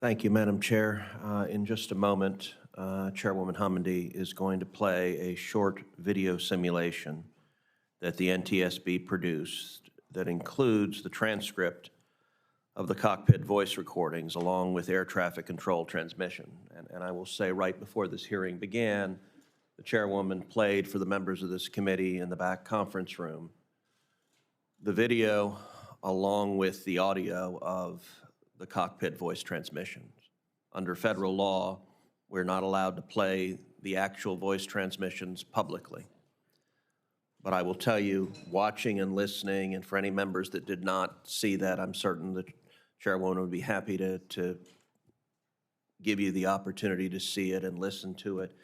Thank you, Madam Chair. In just a moment, Chairwoman Homendy is going to play a short video simulation that the NTSB produced that includes the transcript of the cockpit voice recordings along with air traffic control transmission. And I will say right before this hearing began, the Chairwoman played for the members of this committee in the back conference room the video along with the audio of the cockpit voice transmissions. Under federal law, we're not allowed to play the actual voice transmissions publicly. But I will tell you, watching and listening, and for any members that did not see that, I'm certain the Chairwoman would be happy to give you the opportunity to see it and listen to it.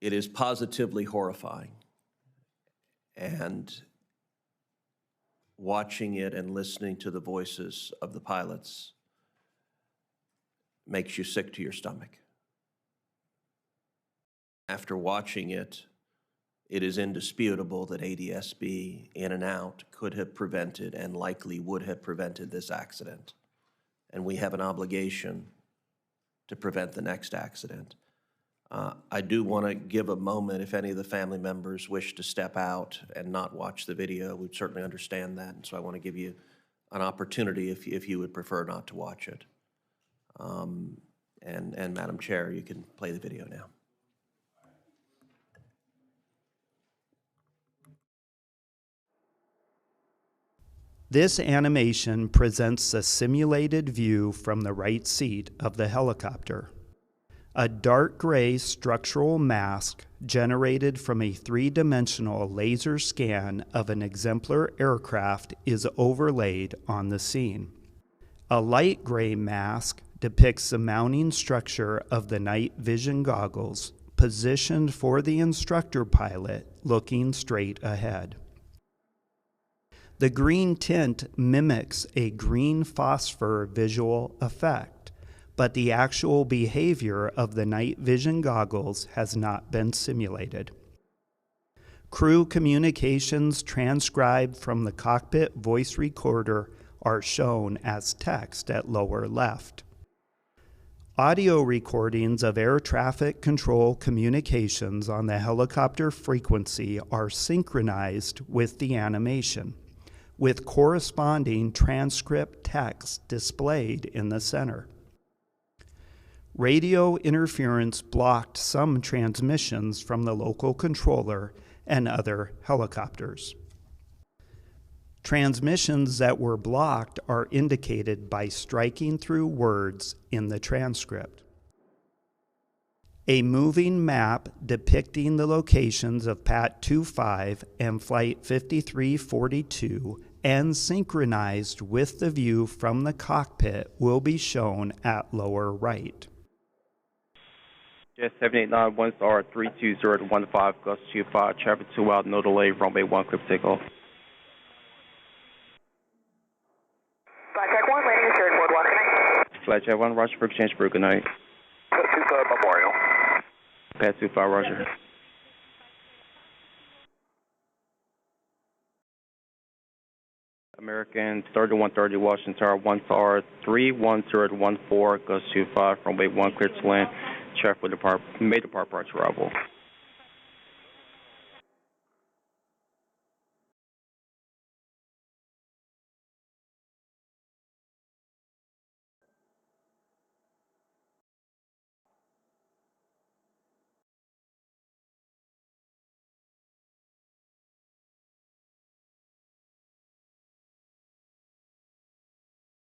It is positively horrifying. And watching it and listening to the voices of the pilots makes you sick to your stomach. After watching it, it is indisputable that ADSB in and out could have prevented and likely would have prevented this accident. And we have an obligation to prevent the next accident. I do want to give a moment if any of the family members wish to step out and not watch the video. We'd certainly understand that, and so I want to give you an opportunity if you would prefer not to watch it. And Madam Chair, you can play the video now. This animation presents a simulated view from the right seat of the helicopter. A dark gray structural mask generated from a three-dimensional laser scan of an exemplar aircraft is overlaid on the scene. A light gray mask depicts the mounting structure of the night vision goggles positioned for the instructor pilot looking straight ahead. The green tint mimics a green phosphor visual effect, but the actual behavior of the night vision goggles has not been simulated. Crew communications transcribed from the cockpit voice recorder are shown as text at lower left. Audio recordings of air traffic control communications on the helicopter frequency are synchronized with the animation, with corresponding transcript text displayed in the center. Radio interference blocked some transmissions from the local controller and other helicopters. Transmissions that were blocked are indicated by striking through words in the transcript. A moving map depicting the locations of PAT 25 and Flight 5342 and synchronized with the view from the cockpit will be shown at lower right. Jet 789, 1 star 320 to 15, Gus 25, traffic 2 out, no delay, runway 1, clear for takeoff. Flight check 1, landing is 3 1, connect. Flight check 1, Roger for exchange for good night. Pat 25 Memorial. Pat 25, Roger. American 3130 Washington Tower, 1 star 310 to 14, Gus 25, runway 1, clear to land. Traffic may depart prior to arrival.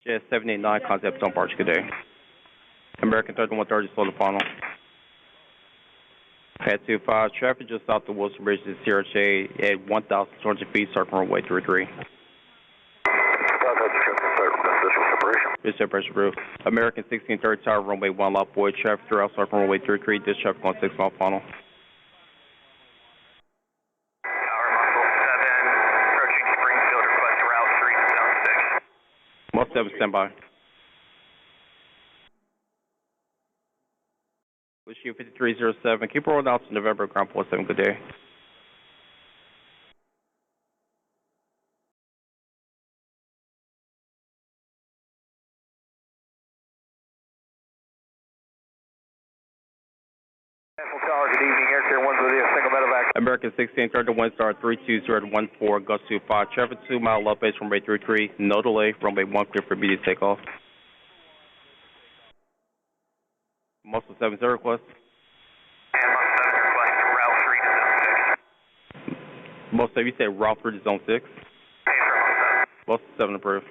Jet 789, contact on Barge, good day. American 3130, slow the funnel. Pat 25, traffic just south of Wilson Bridge to CRJ at 1,200 feet, circle runway 33. This separation roof. American 1630 Tower, runway 1, lot boy, traffic throughout circle runway 33, this traffic on 6 mile funnel. Tower Muscle 7, approaching Springfield, request route 376. Muscle 7, standby. Wish you 5307. Keep rolling out to November, ground 47. Good day. Tower, good evening. Air Care 1's with you. Single medevac. American 16, cleared to Windstar 32014, gust 25, traffic 2 mile left base runway 33, no delay, runway 1 clear for immediate takeoff. Muscle 70 request. And Muscle 7 request, route 3 to zone 6. Most of you say route 3 to zone 6. Hey, sir, Muscle 7 approved.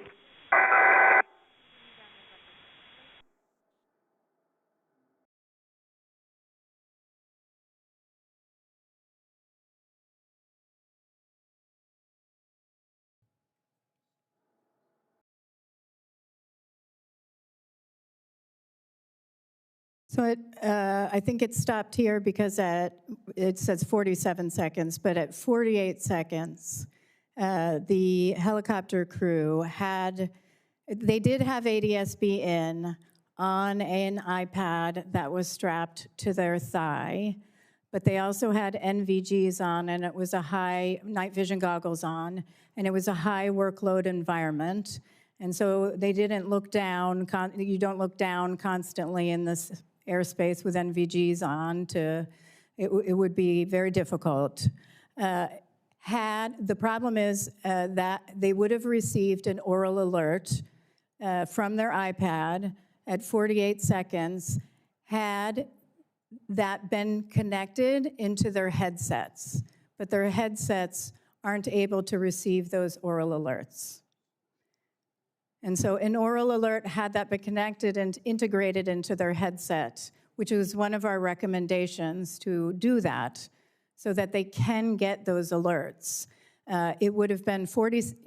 So I think it stopped here because it says 47 seconds, but at 48 seconds, the helicopter crew they did have ADSB in on an iPad that was strapped to their thigh, but they also had NVGs on, and it was a high, night vision goggles on, and it was a high workload environment. And so they didn't look down, you don't look down constantly in this airspace with NVGs on it would be very difficult. The problem is that they would have received an oral alert from their iPad at 48 seconds had that been connected into their headsets, but their headsets aren't able to receive those oral alerts. And so an oral alert, had that been connected and integrated into their headset, which was one of our recommendations to do that so that they can get those alerts. It would have been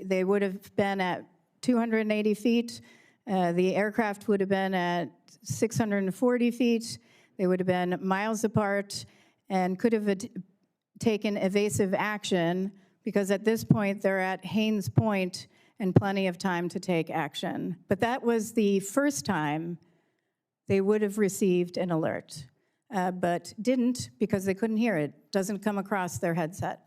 they would have been at 280 feet. The aircraft would have been at 640 feet. They would have been miles apart and could have taken evasive action because at this point they're at Haynes Point and plenty of time to take action. But that was the first time they would have received an alert, but didn't because they couldn't hear it. Doesn't come across their headset.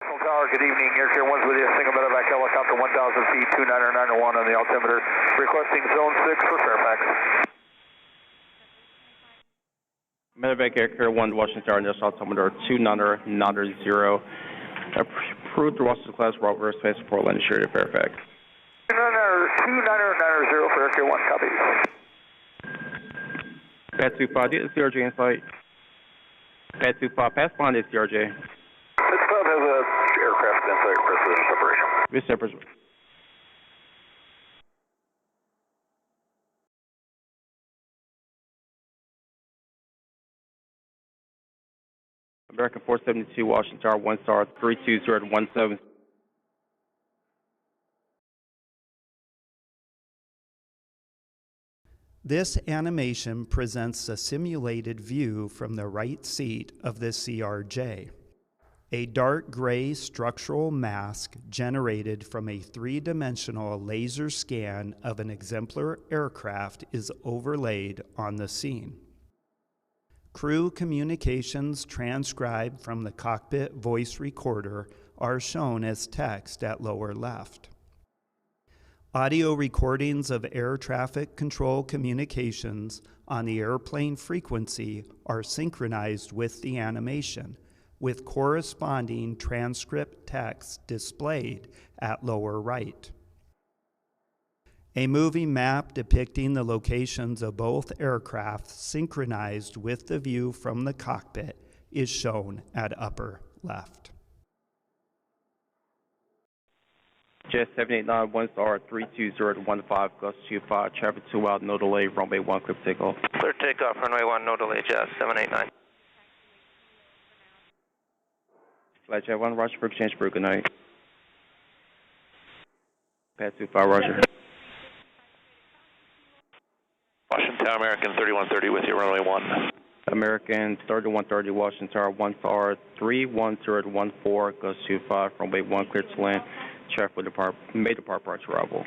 Tower, good evening. Air Care 1's with you. Single medevac helicopter 1,000 feet, 29901 on the altimeter. Requesting zone 6 for Fairfax. Medevac Air Care 1 Washington Tower, National Altimeter 29990. Approved Washington class route airspace for Portland Interior to Fairfax. 29990 for Air Care 1, copy. Pad 25, get the CRJ in sight. Pad 25, pass behind the CRJ. This club has a aircraft in sight for precision separation. This separation. American 472 Washington Tower, 1 star 32017. This animation presents a simulated view from the right seat of the CRJ. A dark gray structural mask generated from a three-dimensional laser scan of an exemplar aircraft is overlaid on the scene. Crew communications transcribed from the cockpit voice recorder are shown as text at lower left. Audio recordings of air traffic control communications on the airplane frequency are synchronized with the animation, with corresponding transcript text displayed at lower right. A moving map depicting the locations of both aircraft synchronized with the view from the cockpit is shown at upper left. Jet 789, 1 star 32015, gust 25, traffic 2 out, no delay, runway 1, clear takeoff. Clear takeoff, runway 1, no delay, Jet 789. Flight Jet 1, Roger for exchange for good night. Pad 25, Roger. Washington Tower, American 3130 with you, runway 1. American 3130, Washington Tower, 1 star 31014, gust 25, runway 1, clear to land. Traffic may depart prior to arrival.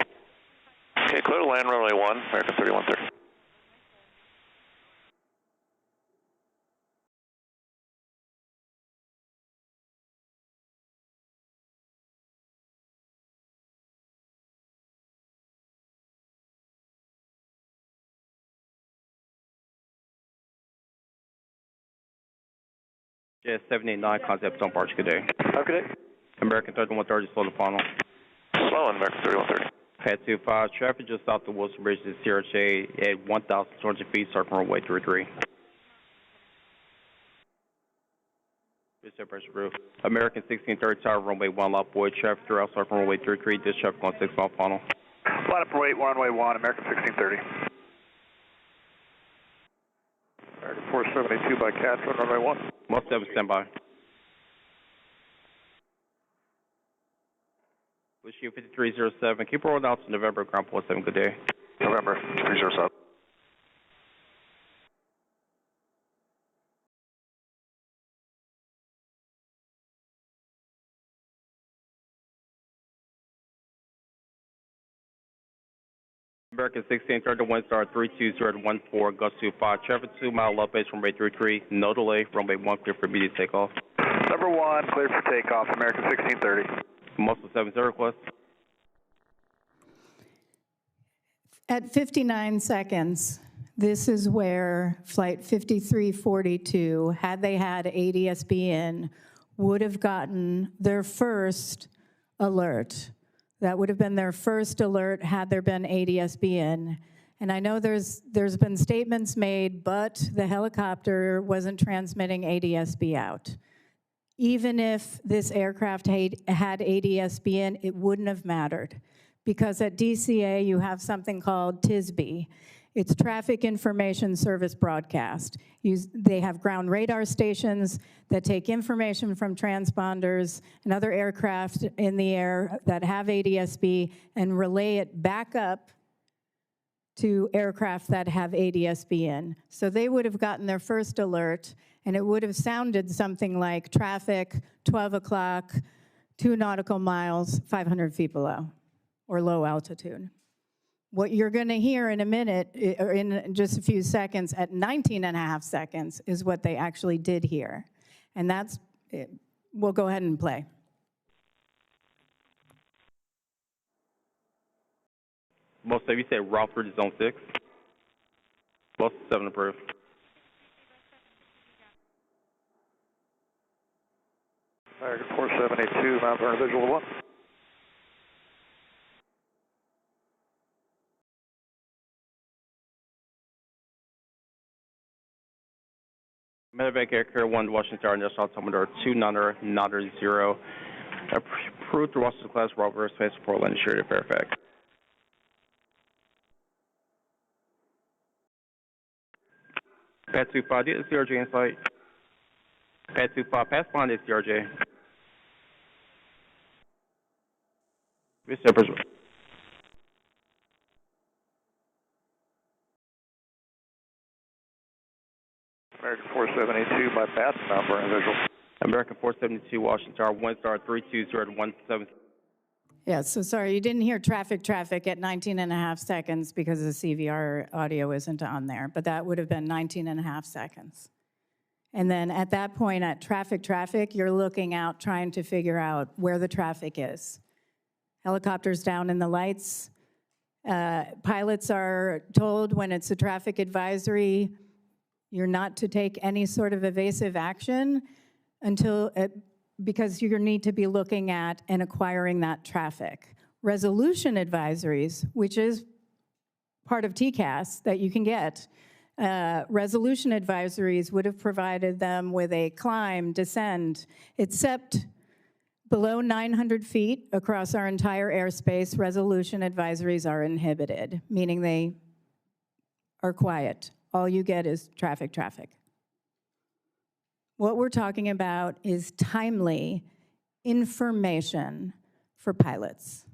Okay, clear to land, runway 1, American 3130. Jet 789, concept on Parts, good day. Have a good day. American 3130, slow the funnel. Slow on American 3130. Pad 25, traffic just south of Wilson Bridge to CRJ at 1,200 feet, circle runway 33. American 1630 tower, runway 1, lot boy, traffic throughout circle runway 33, this traffic on 6 mile funnel. Line up and wait, runway 1, American 1630. American 472 by Catherine, runway 1. 17, standby. Wish you 5307, keep rolling out to November, ground 47, good day. November 307. American 1630, wind star 32014, gust to 5, traffic 2 mile left base, runway 33, no delay, runway 1 clear for immediate takeoff. Number 1, clear for takeoff, American 1630. Muscle 70 request. At 59 seconds, this is where Flight 5342, had they had ADSB in, would have gotten their first alert. That would have been their first alert had there been ADSB in. And I know there's been statements made, but the helicopter wasn't transmitting ADSB out. Even if this aircraft had ADSB in, it wouldn't have mattered. Because at DCA, you have something called TSB. It's Traffic Information Service Broadcast. They have ground radar stations that take information from transponders and other aircraft in the air that have ADSB and relay it back up to aircraft that have ADSB in. So they would have gotten their first alert, and it would have sounded something like traffic, 12 o'clock, 2 nautical miles, 500 feet below, or low altitude. What you're going to hear in a minute, or in just a few seconds, at 19 and a half seconds, is what they actually did hear. And that's it. We'll go ahead and play. Most of you said route through to zone 6. Most 7 approved. American 4782, Mount Vernon visual 1. Medevac Air Carrier 1 to Washington Tower, National Altimeter 290. Approved to Washington class, Robert Space for Land Insured Fairfax. Pad 25, do you have the CRJ in sight? Pad 25, pass bond is CRJ. Mr. President. American 4782 by Pat, Mount Vernon visual. American 472, Washington Tower, wind star 32017. Yeah, so sorry, you didn't hear traffic at 19 and a half seconds because the CVR audio isn't on there, but that would have been 19 and a half seconds. And then at that point, at traffic, you're looking out, trying to figure out where the traffic is. Helicopters down in the lights. Pilots are told when it's a traffic advisory, you're not to take any sort of evasive action until, because you need to be looking at and acquiring that traffic. Resolution advisories, which is part of TCAS that you can get, resolution advisories would have provided them with a climb, descend, except below 900 feet across our entire airspace, resolution advisories are inhibited, meaning they are quiet. All you get is traffic. What we're talking about is timely information for pilots.